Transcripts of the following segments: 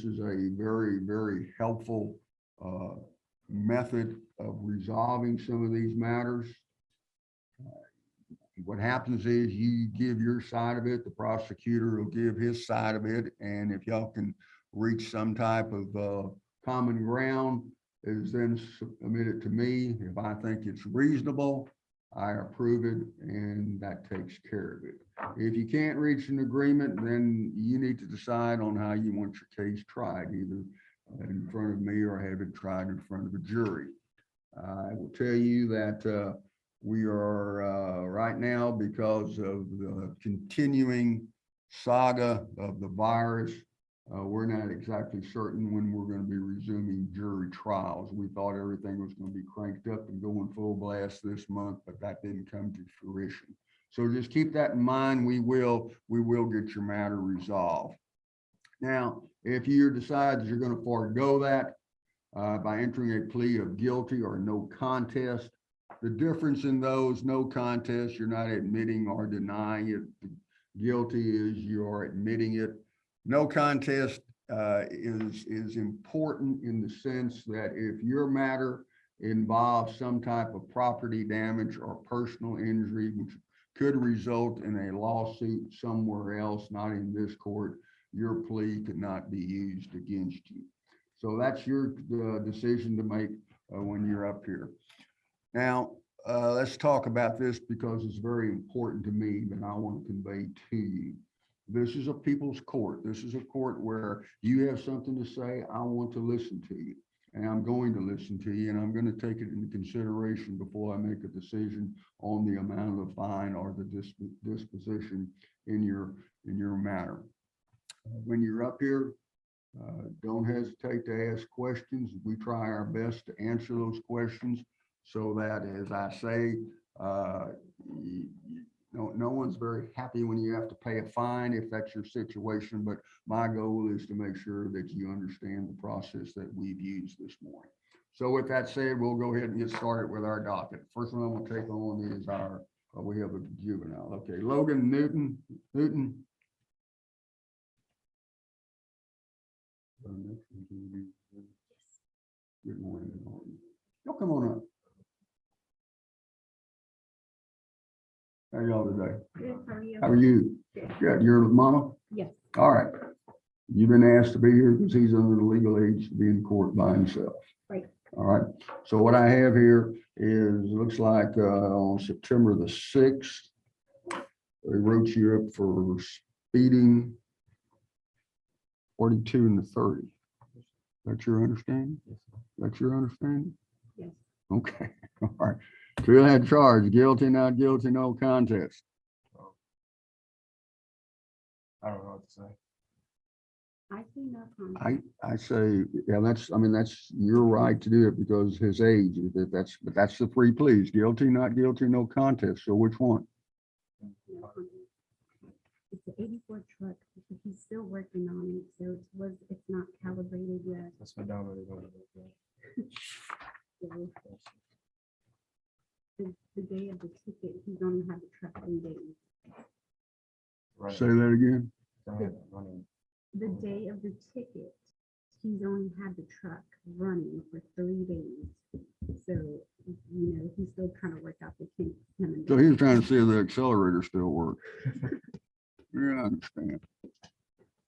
is a very, very helpful method of resolving some of these matters. What happens is you give your side of it, the prosecutor will give his side of it, and if y'all can reach some type of common ground, is then submit it to me. If I think it's reasonable, I approve it, and that takes care of it. If you can't reach an agreement, then you need to decide on how you want your case tried, either in front of me or have it tried in front of a jury. I will tell you that we are right now, because of the continuing saga of the virus, we're not exactly certain when we're going to be resuming jury trials. We thought everything was going to be cranked up and going full blast this month, but that didn't come to fruition. So just keep that in mind. We will get your matter resolved. Now, if you decide that you're going to forego that by entering a plea of guilty or no contest, the difference in those: no contest, you're not admitting or denying it. Guilty is you're admitting it. No contest is important in the sense that if your matter involves some type of property damage or personal injury, which could result in a lawsuit somewhere else, not in this court, your plea could not be used against you. So that's your decision to make when you're up here. Now, let's talk about this because it's very important to me that I want to convey to you. This is a people's court. This is a court where you have something to say. I want to listen to you, and I'm going to listen to you, and I'm going to take it into consideration before I make a decision on the amount of the fine or the disposition in your matter. When you're up here, don't hesitate to ask questions. We try our best to answer those questions so that, as I say, no one's very happy when you have to pay a fine if that's your situation, but my goal is to make sure that you understand the process that we've used this morning. So with that said, we'll go ahead and get started with our docket. First one I'm going to take on is our, we have a juvenile. Okay, Logan Newton. Good morning. Y'all come on up. How are y'all today? Good, how are you? How are you? Good. Your mama? Yes. All right. You've been asked to be here because he's under the legal age to be in court by himself. Right. All right. So what I have here is, looks like on September the 6th, they wrote you up for speeding 42 and the 30. That's your understanding? That's your understanding? Yes. Okay. All right. To that charge, guilty, not guilty, no contest. I don't know what to say. I see no contest. I say, yeah, that's your right to do it because his age, but that's the three pleas: guilty, not guilty, no contest. So which one? No contest. It's an 84 truck. He's still working on it, so it's not calibrated yet. That's what down really going to do. So the day of the ticket, he's only had the truck 3 days. Say that again. The day of the ticket, he's only had the truck running for 3 days. So, he's still trying to work out the kinks. So he was trying to see if the accelerator still works. Yeah, I understand.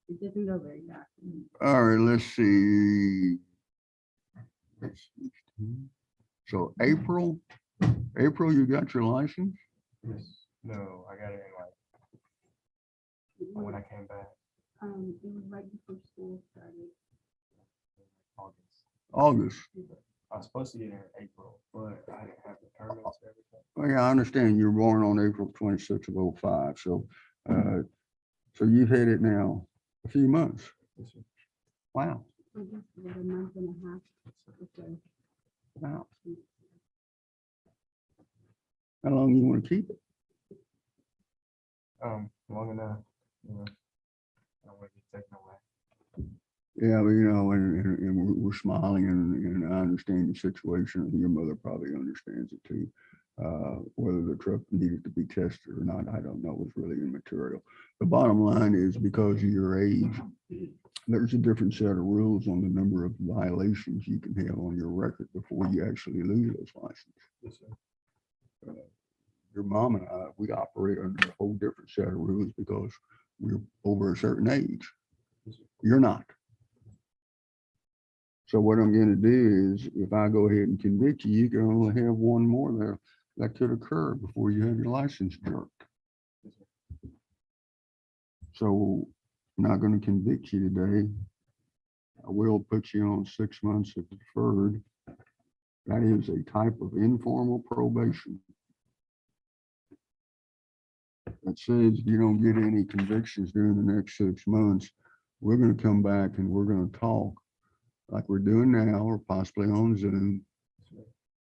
It doesn't go very fast. All right, let's see. So April, you got your license? Yes. No, I got it in when I came back. It was right before school started. August. I was supposed to get it in April, but I didn't have the permits and everything. Oh, yeah, I understand. You were born on April 26th of 05. So, so you've had it now a few months. Yes, sir. Wow. I guess about a month and a half. Okay. Wow. How long you want to keep it? Long enough, I don't want to be taken away. Yeah, but and we're smiling, and I understand the situation. Your mother probably understands it too. Whether the truck needed to be tested or not, I don't know. It's really immaterial. The bottom line is, because of your age, there's a different set of rules on the number of violations you can have on your record before you actually lose those licenses. Yes, sir. Your mom and I, we operate under a whole different set of rules because we're over a certain age. Yes, sir. You're not. So what I'm going to do is if I go ahead and convict you, you can only have one more there that could occur before you have your license jerked. Yes, sir. So I'm not going to convict you today. I will put you on 6 months of deferred. That is a type of informal probation. That says if you don't get any convictions during the next 6 months, we're going to come back and we're going to talk like we're doing now or possibly on Zoom.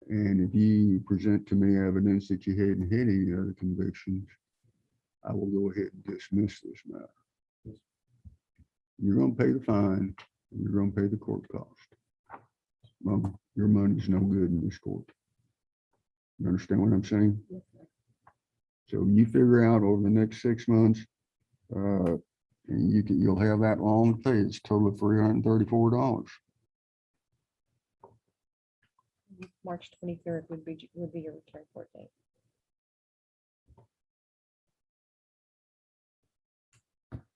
And if you present to me evidence that you hadn't had any other convictions, I will go ahead and dismiss this matter. You're going to pay the fine and you're going to pay the court cost. Well, your money's no good in this court. You understand what I'm saying? Yes, sir. So you figure out over the next 6 months, and you'll have that long to pay. It's a total of $334. March 23rd would be your return court date.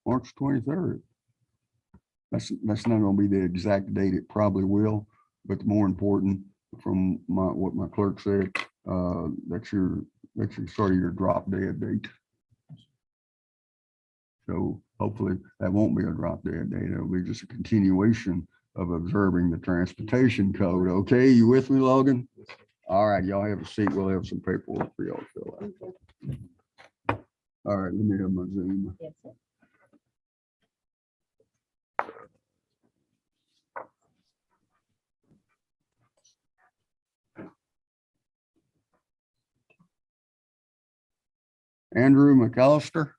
March 23rd. That's not going to be the exact date. It probably will, but more important from what my clerk said, that's your sort of your drop dead date. So hopefully that won't be a drop dead date. It'll be just a continuation of observing the transportation code. Okay, you with me, Logan? Yes, sir. All right, y'all have a seat. We'll have some paperwork for y'all to fill out. All right, let me have my Zoom. Yes, sir. Andrew McAllister.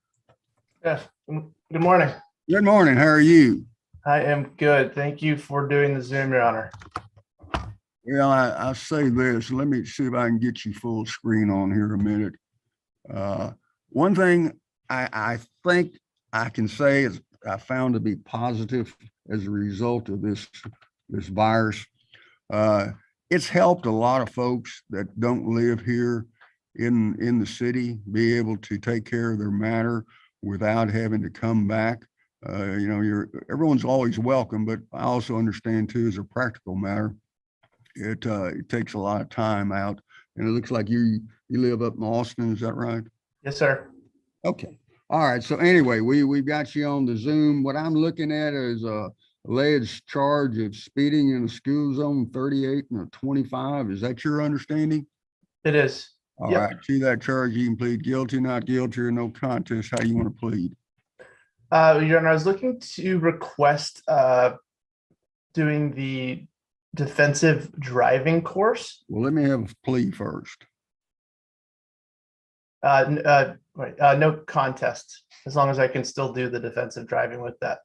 Yes, good morning. Good morning. How are you? I am good. Thank you for doing the Zoom, Your Honor. Yeah, I say this. Let me see if I can get you full screen on here a minute. One thing I think I can say is I found to be positive as a result of this virus. It's helped a lot of folks that don't live here in the city be able to take care of their matter without having to come back. Everyone's always welcome, but I also understand too, as a practical matter, it takes a lot of time out. And it looks like you live up in Austin, is that right? Yes, sir. Okay. All right. So anyway, we've got you on the Zoom. What I'm looking at is a alleged charge of speeding in a school zone 38 and a 25. Is that your understanding? It is. All Yep. right. To that charge, you can plead guilty, not guilty, or no contest. How do you want to plead? Your Honor, I was looking to request doing the defensive driving course. Well, let me have a plea first. No contest, as long as I can still do the defensive driving with that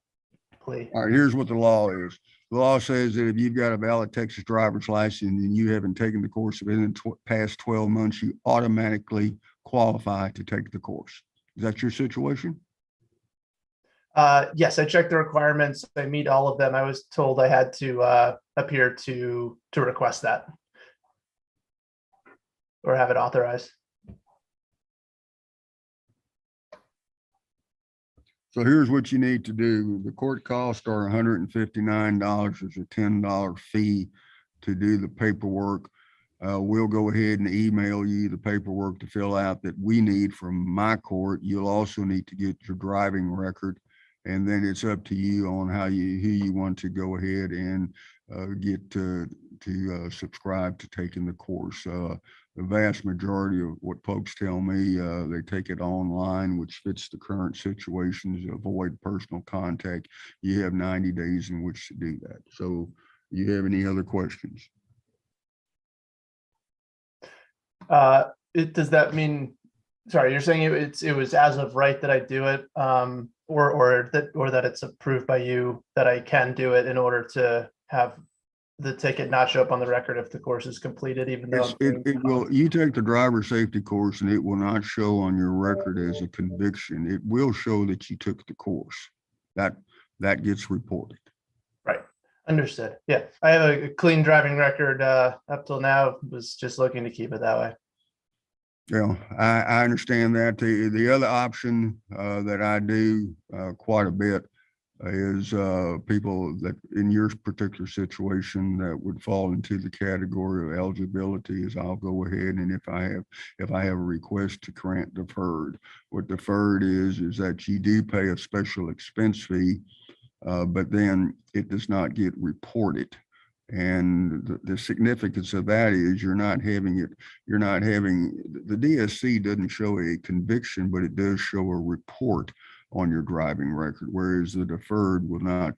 plea. All right, here's what the law is. The law says that if you've got a valid Texas driver's license and you haven't taken the course within the past 12 months, you automatically qualify to take the course. Is that your situation? Yes, I checked the requirements. I meet all of them. I was told I had to appear to request that or have it authorized. So here's what you need to do. The court costs are $159. There's a $10 fee to do the paperwork. We'll go ahead and email you the paperwork to fill out that we need from my court. You'll also need to get your driving record. And then it's up to you on who you want to go ahead and get to subscribe to taking the course. The vast majority of what folks tell me, they take it online, which fits the current situations, avoid personal contact. You have 90 days in which to do that. So you have any other questions? Does that mean, sorry, you're saying it was as of right that I do it, or that it's approved by you that I can do it in order to have the ticket not show up on the record if the course is completed, even though It will. You take the driver safety course and it will not show on your record as a conviction. It will show that you took the course. that gets reported. Right. Understood. Yeah. I have a clean driving record up till now. Was just looking to keep it that way. Yeah, I understand that. The other option that I do quite a bit is people that in your particular situation that would fall into the category of eligibility is I'll go ahead and if I have a request to grant deferred. What deferred is that you do pay a special expense fee, but then it does not get reported. And the significance of that is the DSC doesn't show a conviction, but it does show a report on your driving record, whereas the deferred will not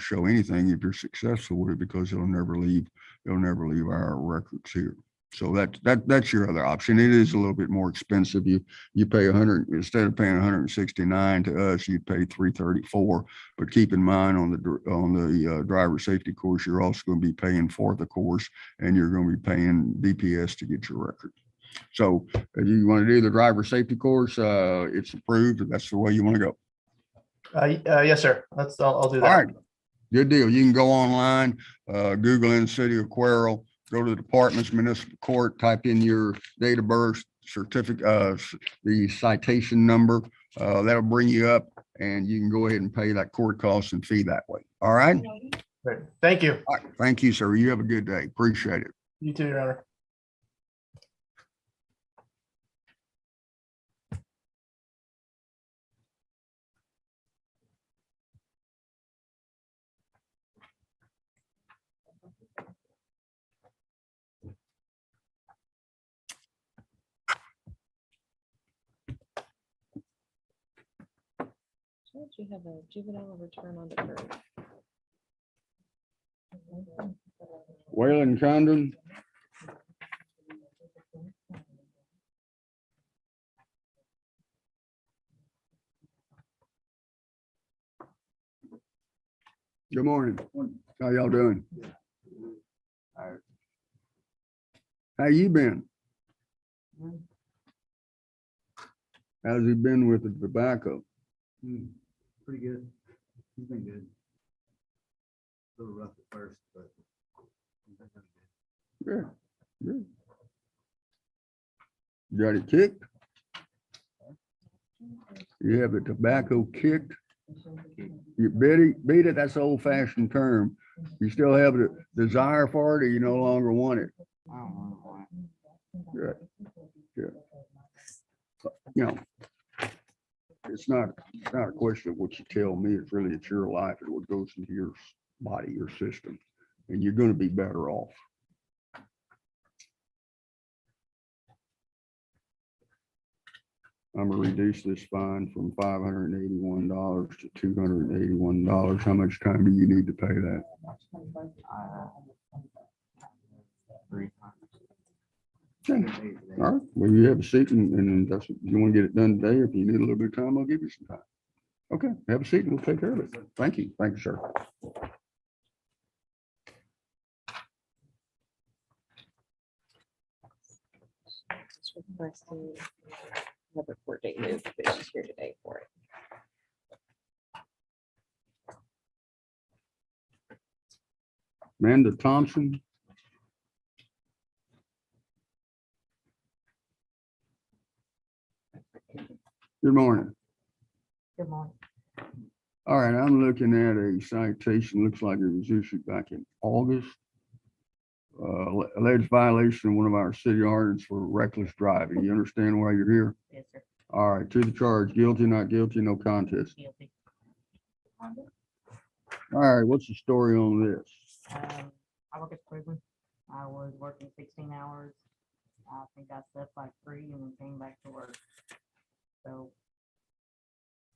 show anything if you're successful with it because it'll never leave our records here. So that's your other option. It is a little bit more expensive. You pay 100 instead of paying 169 to us, you'd pay 334. But keep in mind on the driver safety course, you're also going to be paying for the course, and you're going to be paying DPS to get your record. So if you want to do the driver safety course, it's approved. If that's the way you want to go. Yes, sir. I'll do that. All right, good deal. You can go online, Google in the city of Cuero, go to the department's municipal court, type in your date of birth, certificate, the citation number. That'll bring you up, and you can go ahead and pay that court cost and fee that way. All right. Great. Thank you. All right. Thank you, sir. You have a good day. Appreciate it. You too, Your Honor. Don't you have a juvenile return on deferred? Wayland Condon. Good morning. How y'all doing? How you been? How's he been with the tobacco? Pretty good. He's been good. A little rough at first, but. he's been really good. Yeah, good. You got it kicked? You have the tobacco kicked? You beat it, that's an old fashioned term. You still have the desire for it, or you no longer want it? I don't know why. Good, good. You know, it's not a question of what you tell me, it's your life and what goes into your body, your system, and you're gonna be better off. I'm gonna reduce this fine from $581 to $281. How much time do you need to pay that? 3 Okay. times. All right, well, you have a seat and that's, you want to get it done today? If you need a little bit of time, I'll give you some time. Okay, have a seat and we'll take care of it. Thank you. Thank you, sir. It's requested. Have a court date moved, but she's here today for it. Amanda Thompson. Good morning. Good morning. All right, I'm looking at a citation, looks like it was issued back in August. Alleged violation of one of our city ordinance for reckless driving. You understand why you're here? Yes, sir. All right, to the charge, guilty, not guilty, no contest. Guilty. All right, what's the story on this? I work at prison. I was working 16 hours. I think I slept like 3 and then came back to work. So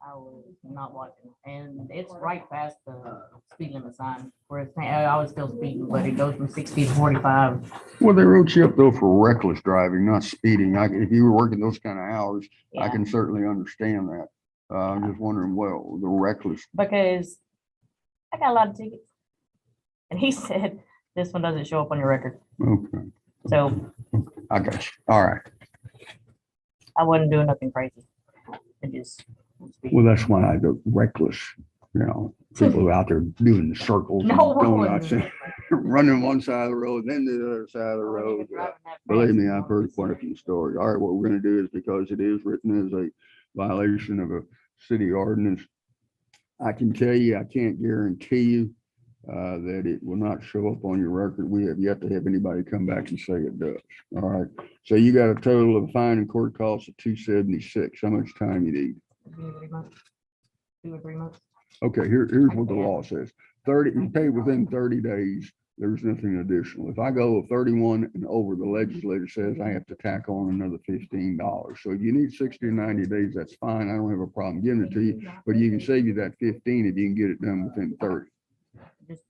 I was not watching, and it's right past the speed limit sign where it's, I was still speeding, but it goes from 60 to 45. Well, they wrote you up though for reckless driving, not speeding. If you were working those kind of hours, I Yeah, can certainly understand that. I'm just wondering, well, the reckless, because I got a lot of tickets. And he said, this one doesn't show up on your record. okay, So I got you. All right. I wasn't doing nothing crazy. It just. Well, that's why the reckless You know, people out there doing the circles. and No one donuts and running one side of the road, then the other side of the road. Believe me, I've heard quite a few stories. All right, what we're gonna do is, because it is written as a violation of a city ordinance, I can tell you, I can't guarantee you that it will not show up on your record. We have yet to have anybody come back and say it does. All right, so you got a total of fine and court costs of $276. How much time you need? 2 or 3 months. 2 or 3 months. Okay, here's what the law says. 30, you pay within 30 days, there's nothing additional. If I go 31 and over, the legislature says I have to tack on another $15. So if you need 60 or 90 days, that's fine. I don't have a problem giving it to you, but you can save you that 15 if you can get it done within 30. Just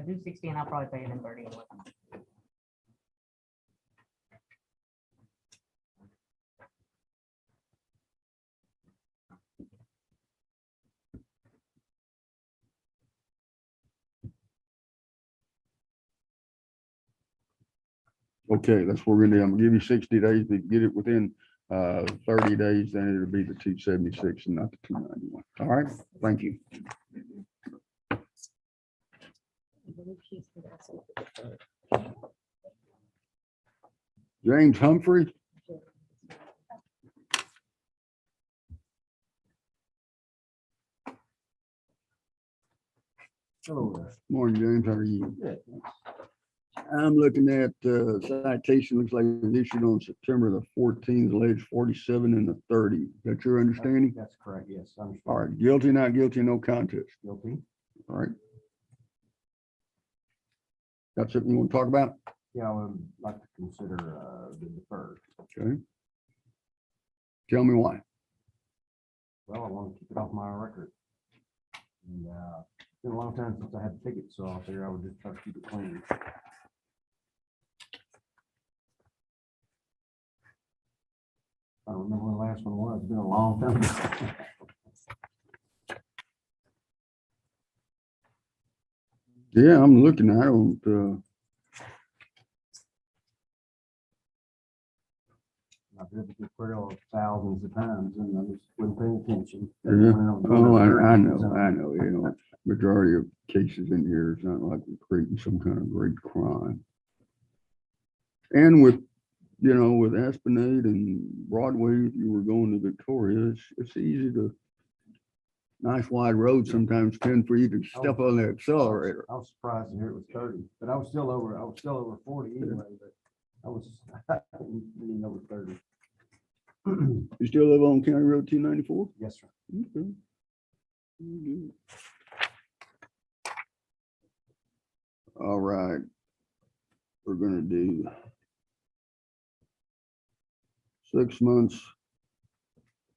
do 60 and I'll probably pay it in 30. anyway. Okay, that's what we're gonna do. I'm gonna give you 60 days to get it within 30 days, then it'll be the 276 and not the 291. All right, thank you. I believe she's the last one. James Humphrey. Hello there. Morning, James. How are you? I'm looking at citation, looks like it was issued on September the 14th, alleged 47 and the 30. That's your understanding? That's correct, yes. I understand. All right, guilty, not guilty, no contest. Guilty. All right. That's something you want to talk about? Yeah, I would like to consider the deferred. Okay. Tell me why. Well, I want to keep it off my record. And it's been a long time since I had a ticket, so I figure I would just try to keep it clean. I don't remember when the last one was. It's been a long time. Yeah, I'm looking. I don't, I've driven to Cuero thousands of times and I just wasn't paying attention. yeah. Oh, I know, you know, majority of cases in here, it's not like we're creating some kind of great crime. And with, you know, with Esplanade and Broadway, if you were going to Victoria, it's easy to, nice wide road, sometimes 10 for you to step on the accelerator. I was surprised to hear it was 30, but I was still over 40 anyway, but I was, I didn't know it was 30. You still live on County Road 294? Yes, sir. Okay. Mhm. All right. We're gonna do 6 months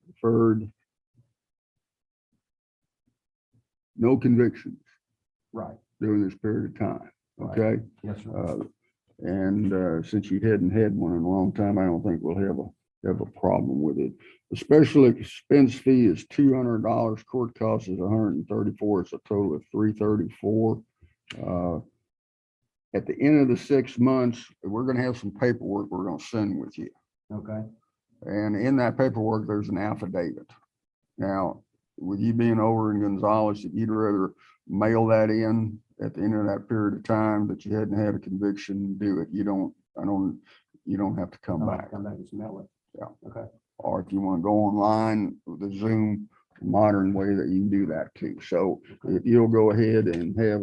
deferred. No convictions Right. during this period of time, Right. okay? Yes, sir. And since you hadn't had one in a long time, I don't think we'll have a problem with it. The special expense fee is $200. Court cost is $134. It's a total of $334. At the end of the 6 months, we're gonna have some paperwork we're gonna send with you. Okay. And in that paperwork, there's an affidavit. Now, with you being over in Gonzales, if you'd rather mail that in at the end of that period of time that you hadn't had a conviction, do it. You don't have to come back. Come back and smell it. Yeah. Okay. Or if you want to go online with the Zoom modern way that you can do that too. So if you'll go ahead and have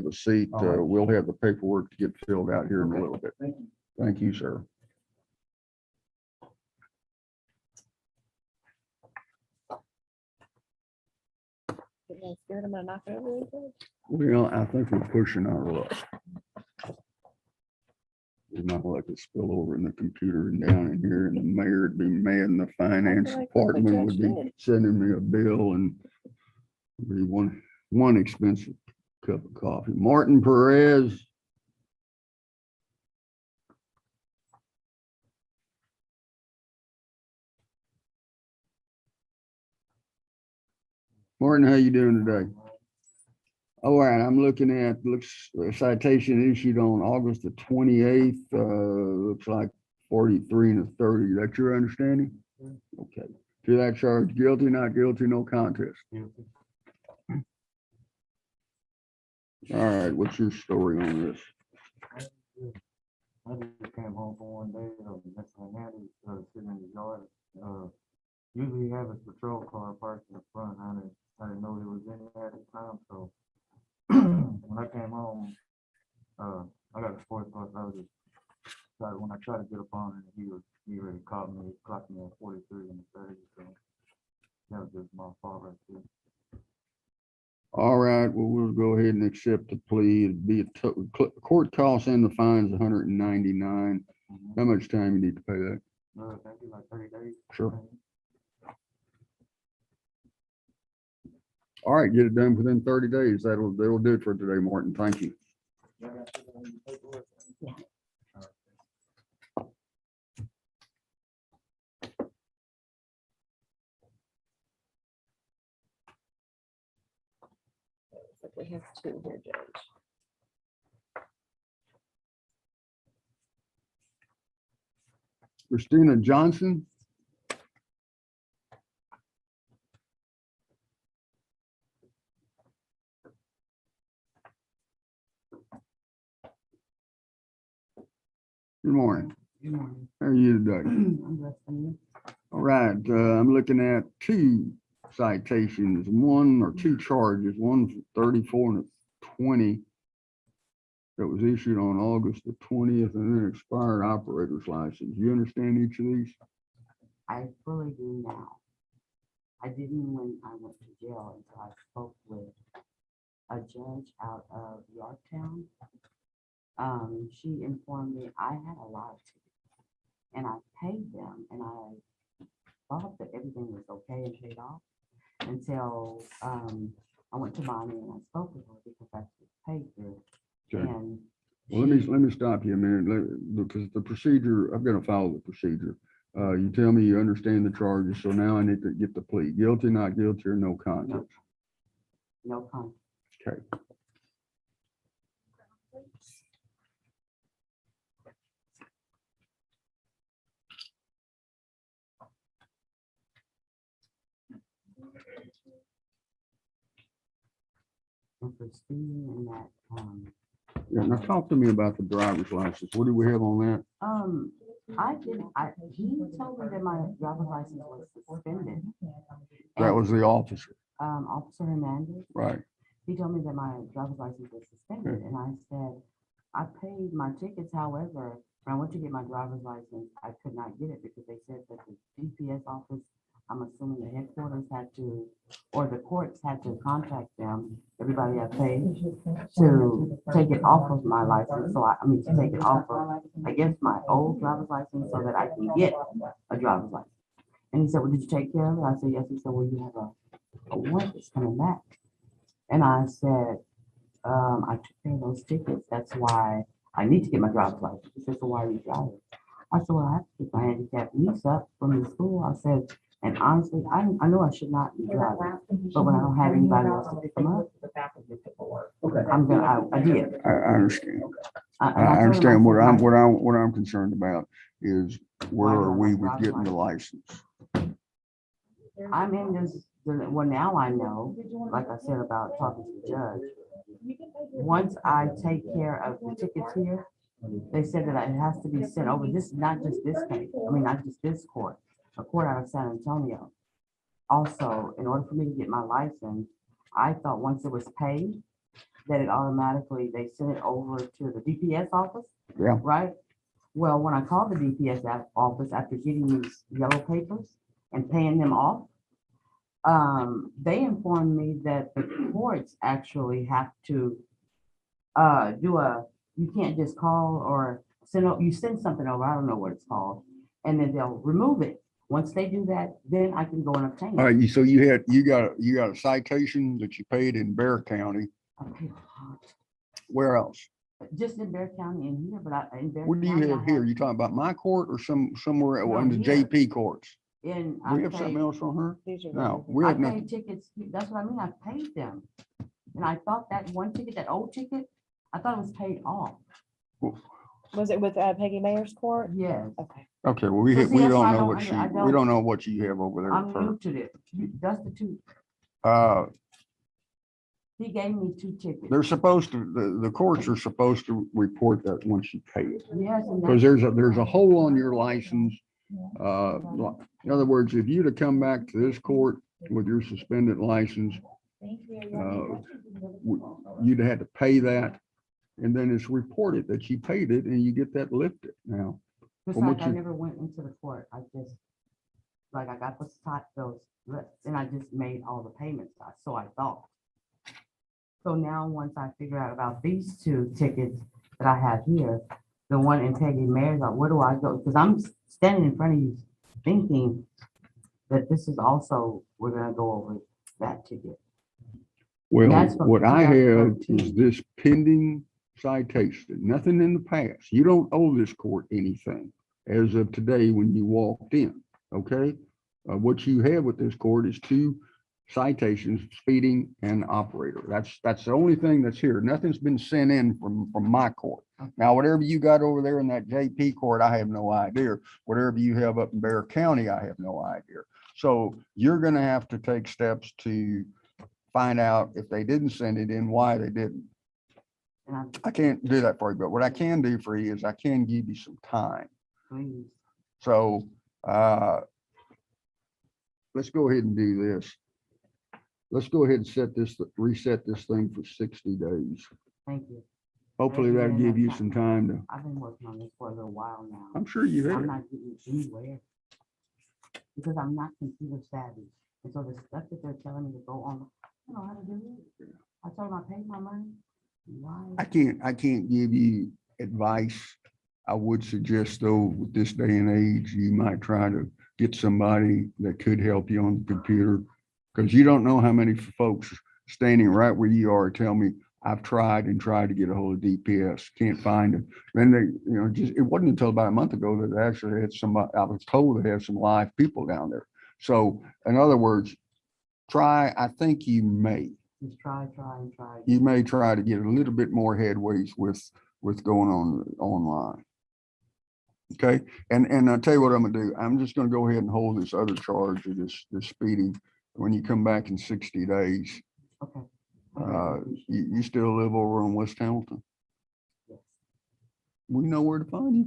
a seat, All right. we'll have the paperwork to get filled out here in a Okay. little bit. Thank you. Thank you, sir. Getting scared I'm gonna knock it over. really quick. Well, I think we're pushing our luck. We're not gonna let it spill over in the computer and down in here, and the mayor would be mad, and the finance like what the department would judge be did. sending me a bill, and it'd be one expensive cup of coffee. Martin Perez. Martin, how you doing today? All right, I'm looking at, looks citation issued on August the 28th, looks like 43 and a 30. That's your understanding? Okay. To that charge, guilty, not guilty, no contest. Guilty. All right, what's your story on this? I just came home for one day, next thing I had is, sitting in the yard. Usually have a patrol car parked in the front. I didn't know it was in there at the time, so when I came home, I got a sports car, so I was just, when I tried to get up on it, he already caught me, he clocked me at 43 and 30, so that was just my fault right there. All right, well, we'll go ahead and accept the plea. It'd be court costs and the fines $199. How much time you need to pay that? Thank you, like 30 days. Sure. All right, get it done within 30 days. That'll do it for today, Martin. Thank you. Looks like we have two here, Judge. Christina Johnson. Good morning. Good morning. How are you today? I'm listening. All right, I'm looking at two citations, one or two charges, one for 34 and a 20 that was issued on August the 20th and then expired operator's license. You understand each of these? I fully do now. I didn't when I went to jail until I spoke with a judge out of Yorktown. She informed me I had a lot of tickets and I paid them and I thought that everything was okay and paid off until I went to Bonnie and I spoke with her because I paid through. Okay. And Well, let me stop you a minute because the procedure, I'm going to follow the procedure. You tell me you understand the charges, so now I need to get the plea. Guilty, not guilty, or no contest. no con. Okay. And for speeding and that, Yeah, now talk to me about the driver's license. What do we have on that? he told me that my driver's license was suspended. That was the officer, Officer Hernandez. right? He told me that my driver's license was suspended, and I said, I paid my tickets, however, when I went to get my driver's license, I could not get it because they said that the DPS office, I'm assuming the headquarters had to, or the courts had to contact them, everybody I paid, to take it off of my license, so I mean, to take it off of, I guess, my old driver's license so that I can get a driver's license. And he said, well, did you take care of it? I said, yes. He said, well, you have a warrant that's coming back. And I said, I took care of those tickets. That's why I need to get my driver's license. He said, so why are you driving? I said, well, I have to get my handicap lease up from the school. I said, and honestly, I know I should not be driving, but when I don't have anybody else to pick them up, I did. I understand. And I told him, understand what said, what I'm concerned about is where are we with getting the license? I'm in this, well, now I know, like I said about talking to the judge. Once I take care of the tickets here, they said that it has to be sent over. This is not just this case. I mean, not just this court, a court out of San Antonio. Also, in order for me to get my license, I thought once it was paid, that it automatically, they sent it over to the DPS office. Yeah. Right? Well, when I called the DPS office after getting these yellow papers and paying them off, they informed me that the courts actually have to you can't just call or you send something over, I don't know what it's called, and then they'll remove it. Once they do that, then I can go and obtain All it. right, so you got a citation that you paid in Bear County. I paid a lot. Where else? Just in Bear County in here, but in Bear What do you County, have here? You talking about my court or somewhere No, in the here. JP courts? In, We have something else on her? These are No, the- we I have nothing. paid tickets, that's what I mean, I paid them. And I thought that one ticket, that old ticket, I thought it was paid off. Was it with Peggy Mayer's court? Yes, Okay. Okay, well, So see, we that's why don't I know don't what under- I we don't- don't know what you have over there. I'm for- new to this. That's the two. He gave me 2 tickets. They're supposed to, the courts are supposed to report that once you pay it. Yes, and Because that's, there's a hole on your license. In other words, if you'd have come back to this court with your suspended license, you'd have had to pay that. And then it's reported that you paid it and you get that lifted now. it's from what like I you- never went into the court. I just, like, I got those, and I just made all the payments, so I thought. So now, once I figure out about these 2 tickets that I have here, the one in Peggy Mary's, like, where do I go? Because I'm standing in front of you thinking that this is also, we're gonna go over that ticket. Well, That's from what I have is 2013. this pending citation, nothing in the past. You don't owe this court anything as of today when you walked in, okay? What you have with this court is 2 citations, speeding and operator. That's the only thing that's here. Nothing's been sent in from my court. Now, whatever you got over there in that JP court, I have no idea. Whatever you have up in Bear County, I have no idea. So you're gonna have to take steps to find out if they didn't send it in, why they didn't. And I can't do that for you, but what I can do for you is I can give you some time. please, So, let's go ahead and do this. Let's go ahead and reset this thing for 60 days. thank you. Hopefully Maybe that'll in give that you time. some time to, I've been working on this for a little while now. I'm sure you I'm have. not getting anywhere. Because I'm not computer savvy. And so the stuff that they're telling me to go on, I don't know how to do it. I told them I paid my money. Why? I can't give you advice. I would suggest though, with this day and age, you might try to get somebody that could help you on the computer. Because you don't know how many folks standing right where you are tell me, I've tried to get a hold of DPS, can't find them. Then they, it wasn't until about a month ago that they actually had I was told they have some live people down there. So in other words, I think you may. Just try and try. You may try to get a little bit more headways with going on online. Okay, and I'll tell you what I'm gonna do. I'm just gonna go ahead and hold this other charge of this speeding. When you come back in 60 days, Okay. I really appreciate you still live over on West Hamilton? it. We know where to find you.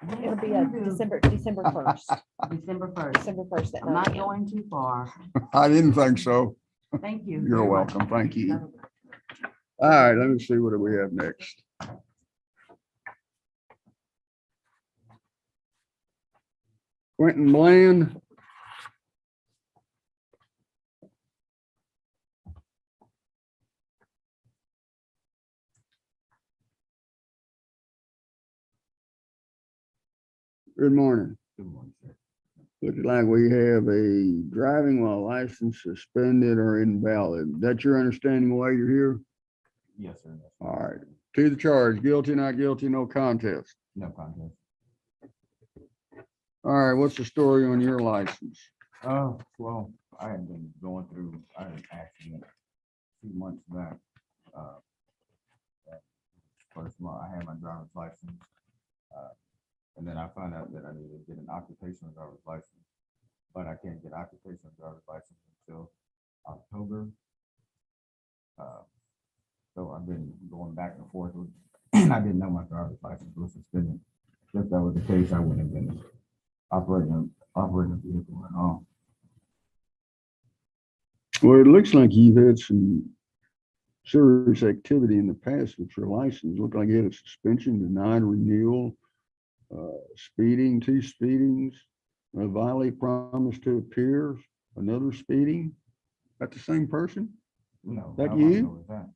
Yes. It'll be You do. December 1st, December 1st. December 1st at I'm not 9 a.m. going too far. I didn't think so. Thank you. You're very much. welcome. Thank you. All right, let me see what do we have next. Quentin Bland. Good morning. Good morning, sir. Looks like we have a driving while license suspended or invalid. That's your understanding why you're here? Yes, sir. That's All right. To the charge, guilty, not guilty, no contest. No contest. All right, what's the story on your license? Well, I had been going through, I had an accident a few months back. First month, I had my driver's license. And then I found out that I needed to get an occupational driver's license, but I can't get occupational driver's license until October. So I've been going back and forth with, and I didn't know my driver's license was suspended. If that was the case, I wouldn't have been operating a vehicle at all. Well, it looks like you've had some serious activity in the past with your license. Looked like you had a suspension, denied renewal, speeding, 2 speedings, a violate promise to appear, another speeding. That the same person? No. That how do I you? know it's that?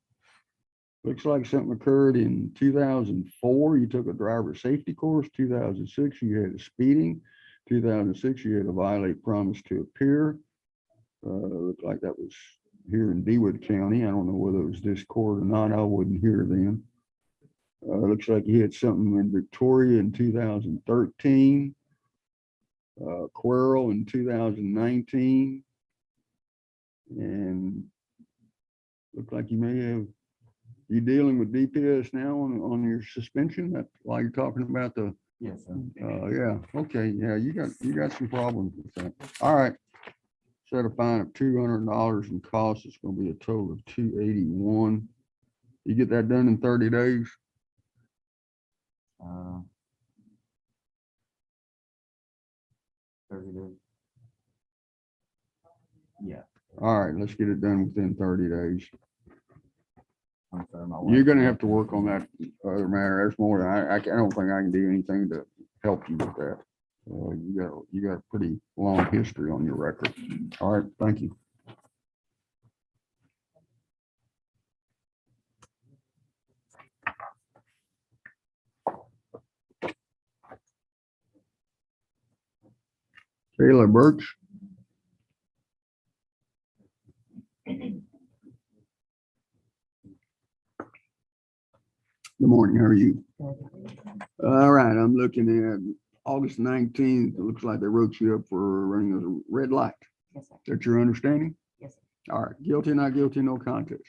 Looks like something occurred in 2004. You took a driver safety course. 2006, you had a speeding. 2006, you had a violate promise to appear. Looked like that was here in Dewitt County. I don't know whether it was this court or not. I wasn't here then. Looks like you had something in Victoria in 2013. Cuero in 2019. And looked like you may have, you dealing with DPS now on your suspension? That while you're talking about the, Yes, sir. yeah, okay, yeah, you got some problems with that. All right. set a fine of $200 and cost, it's gonna be a total of $281. You get that done in 30 days? Uh, 30 days. Yeah, All right, let's get it done within 30 days. I'm sorry, my You're wife- gonna have to work on that other matter. That's more than I don't think I can do anything to help you with that. You got a pretty long history on your record. All right, thank you. Taylor Birch. Good morning, how are you? All right, I'm looking at August 19th. It looks like they wrote you up for running a red light. Yes, sir. That's your understanding? Yes, sir. All right, guilty, not guilty, no contest.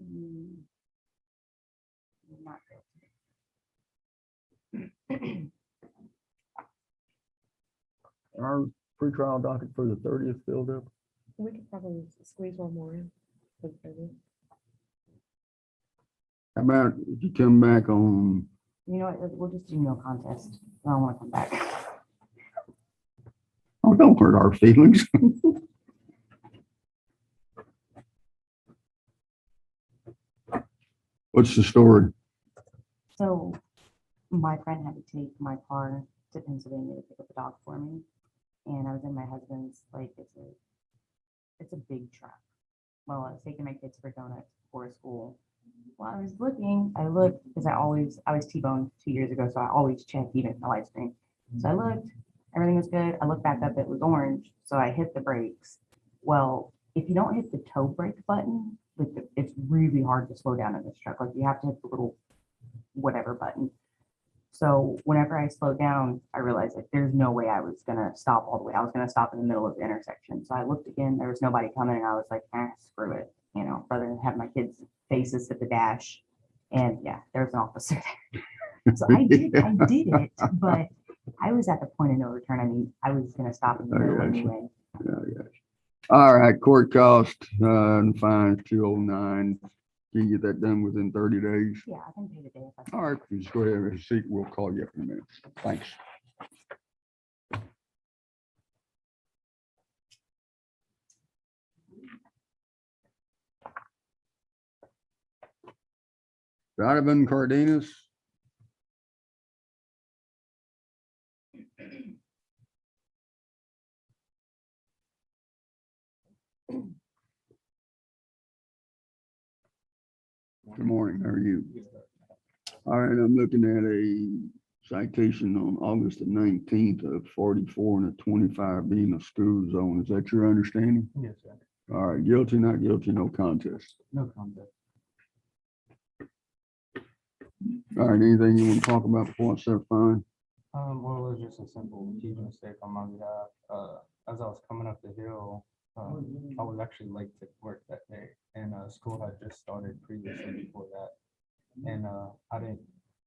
Mm, Not guilty. Our pretrial docket for the 30th filled up. We could probably squeeze one more in. for the 30th. How about if you come back on, You know what, we'll just do no contest. I don't want to come back. oh, don't hurt our feelings. What's the story? So my friend had to take my car to Pennsylvania to pick up a dog for me. And I was in my husband's, like, it's a big truck. Well, I was taking my kids for donuts before school. While I was looking, I looked, because I was T-boned 2 years ago, so I always check even my live stream. So I looked, everything was good. I looked back up, it was orange, so I hit the brakes. Well, if you don't hit the toe brake button, it's really hard to slow down in this truck. Like, you have to hit the little whatever button. So whenever I slowed down, I realized like there's no way I was gonna stop all the way. I was gonna stop in the middle of the intersection. So I looked again, there was nobody coming, and I was like, screw it. You know, rather than have my kids' faces at the dash. And yeah, there's an officer there. So I did it, but I was at the point of no return. I mean, I was gonna stop in the I middle gotcha. anyway. All right, court cost and fines 209. Can you get that done within 30 days? Yeah, I can pay the day if I. All right, just go ahead and have a seat. We'll call you up in a minute. Thanks. Donovan Cardenas. Good morning, how are you? All right, I'm looking at a citation on August the 19th of 44 and a 25 being a school zone. Is that your understanding? Yes, sir. All right, guilty, not guilty, no contest. No contest. All right, anything you want to talk about before I set a fine? Well, it was just a simple teaching mistake on my behalf. As I was coming up the hill, I was actually late to work that day, and school had just started previously before that. And I didn't,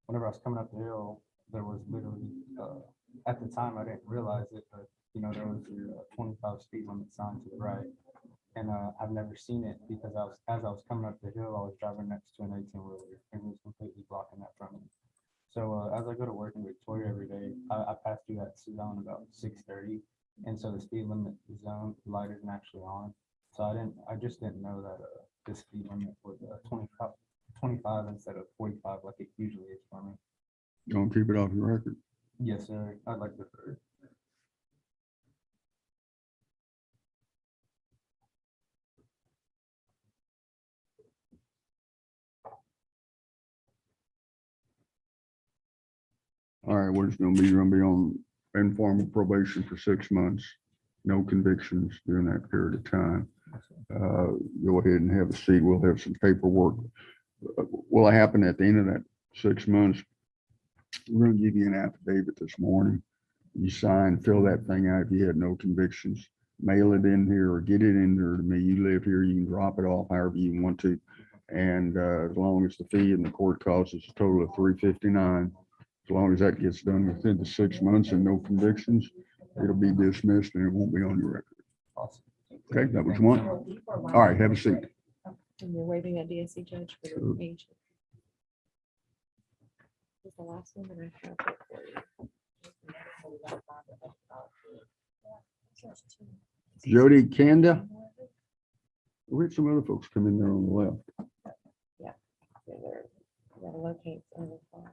whenever I was coming up the hill, there was literally, at the time, I didn't realize it, but you know, there was your 25 speed limit sign to the right. And I've never seen it because as I was coming up the hill, I was driving next to an 18-wheeler and it was completely blocking that from me. So as I go to work in Victoria every day, I pass through that zone about 6:30. And so the speed limit zone light isn't actually on. So I just didn't know that the speed limit was 25 instead of 45 like it usually is for me. Don't keep it off your record. Yes, sir. I'd like to. All right, what it's gonna be, you're gonna be on informal probation for 6 months. No convictions during that period of time. Go ahead and have a seat. We'll have some paperwork. Will it happen at the end of that 6 months? We're gonna give you an affidavit this morning. You sign, fill that thing out if you had no convictions. Mail it in here or get it in there to me. You live here, you can drop it off however you want to. And as long as the fee in the court costs us a total of $359, As long as that gets done within the 6 months and no convictions, it'll be dismissed and it won't be on your record. Awesome. Okay, that what you want? All right, have a seat. And you're waiving a DSC judge for Sure. the age. Is the last one that I have it for you. Jody Kanda. We had some other folks come in there on the left. So there, you gotta locate some of the files.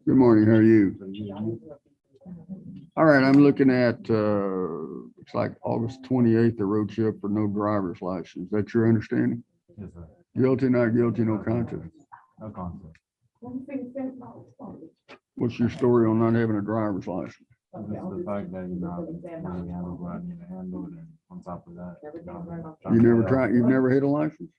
Good morning, how are you? All right, I'm looking at, looks like August 28th, the road trip for no driver's license. That's your understanding? Yes, sir. Guilty, not guilty, no contest. No concept. What's your story on not having a driver's license? Just the fact that, you know, I really handle what I need to handle, and on top of that. You never tried, you've never had a license?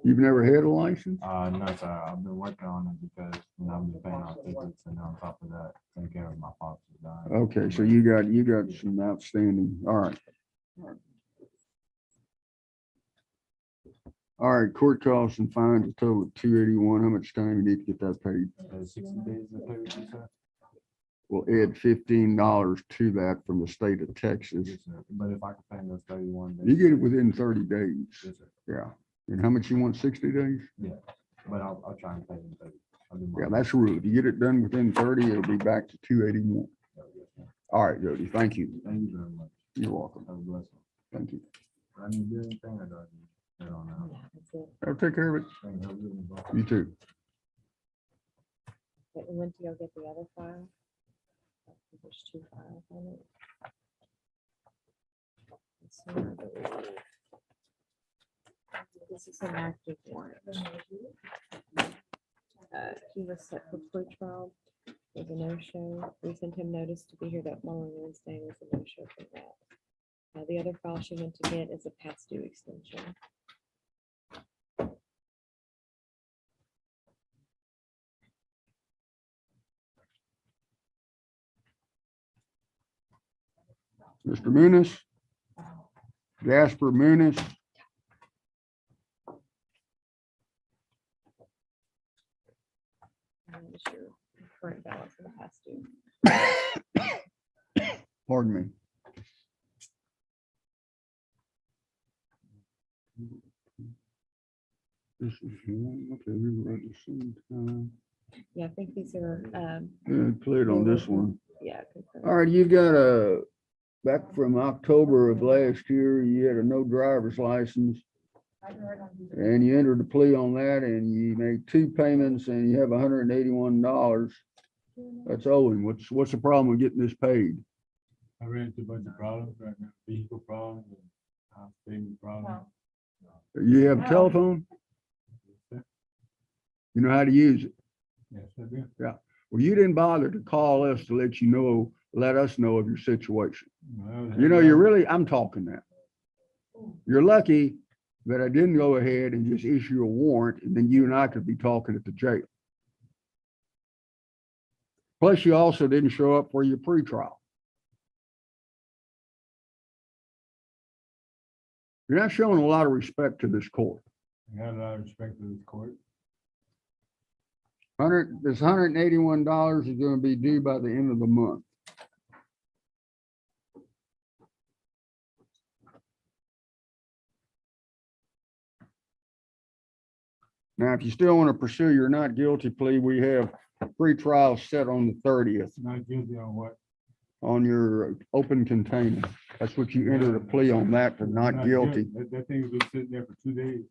You've never had a license? No, sir, I've been working on it because, you know, I've been paying off tickets, and on top of that, taking care of my pops who's dying. Okay, so you got some outstanding, all right. All right, court costs and fines a total of 281. How much time you need to get that paid? 60 days of pay, sir? We'll add $15 to that from the state of Texas. Yes, sir. But if I can pay those 31 days. You get it within 30 days. Yes, sir. Yeah. And how much you want, 60 days? But I'll try and pay them 30. I'll do my Yeah, best. that's the rule. If you get it done within 30, it'll be back to 281. Yes, sir. All right, Jody, thank you. Thank you very much. You're welcome. Have a blessing. Thank you. I need to do anything, or do I need to head on out? Yeah, that's it. I'll take care of it. Thank you. Have a good one, bro. You too. Okay, and when do you get the other file? There's 2 files on it. This one, I believe. This is an active warrant. He was set for pre-trial with a no-show. We sent him notice to be here that following Wednesday with a no-show for that. The other file she went to get is a past due extension. Mr. Muniz? Jasper Muniz? And that is your current balance in the past due. Pardon me. This is one, okay, we were at the same time. Yeah, I think these are, Yeah, cleared on this one. yeah. concurrent. All right, you've got back from October of last year, you had a no driver's license. And you entered a plea on that and you made 2 payments and you have $181. That's owing. What's the problem with getting this paid? I ran into a bunch of problems right now, vehicle problems and house payment problems. You have a telephone? You know how to use it? Yes, I do. Well, you didn't bother to call us to let us know of your situation. Well, You know, I'm talking now. You're lucky that I didn't go ahead and just issue a warrant and then you and I could be talking at the jail. Plus, you also didn't show up for your pretrial. You're not showing a lot of respect to this court. I got a lot of respect for this court. This $181 is going to be due by the end of the month. Now, if you still want to pursue your not guilty plea, we have pre-trial set on the 30th Not guilty on what? on your open container. That's what you entered a plea on that for not guilty. That thing's been sitting there for 2 days.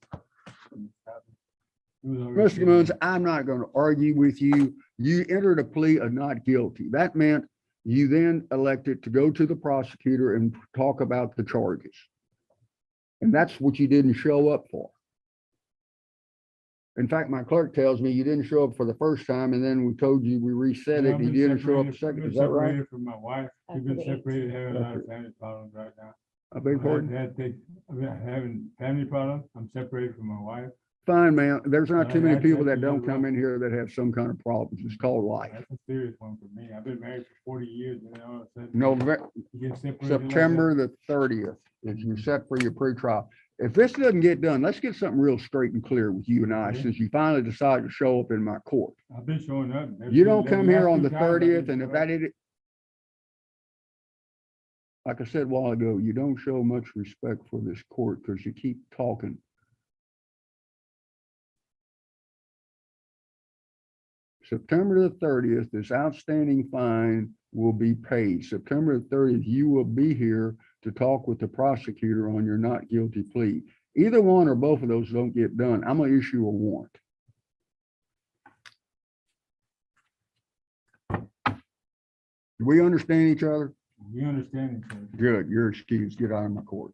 Mr. Moons, I'm not going to argue with you. You entered a plea of not guilty. That meant you then elected to go to the prosecutor and talk about the charges. And that's what you didn't show up for. In fact, my clerk tells me you didn't show up for the first time and then we told you we reset it. and You didn't show up the second. Is that right? From my wife, we've After been the separated, having a lot of family problems right now. I beg your pardon? I've been having family problems. I'm separated from my wife. Fine, man. There's not too many That's- people that that's don't really come in here that have some kind of problems. It's called life. That's a serious one for me. I've been married for 40 years and then all of a sudden. November, you get separated like that. September the 30th is you set for your pretrial. if this doesn't get done, let's get something real straight and clear with you and I, Okay. since you finally decided to show up in my court. I've been showing up. You don't come here on the 30th, and if that is, like I said a while ago, you don't show much respect for this court because you keep talking. September the 30th, this outstanding fine will be paid. September the 30th, you will be here to talk with the prosecutor on your not guilty plea. Either one or both of those don't get done, I'm gonna issue a warrant. Do we understand each other? We understand each other. Good, you're excused. Get out of my court.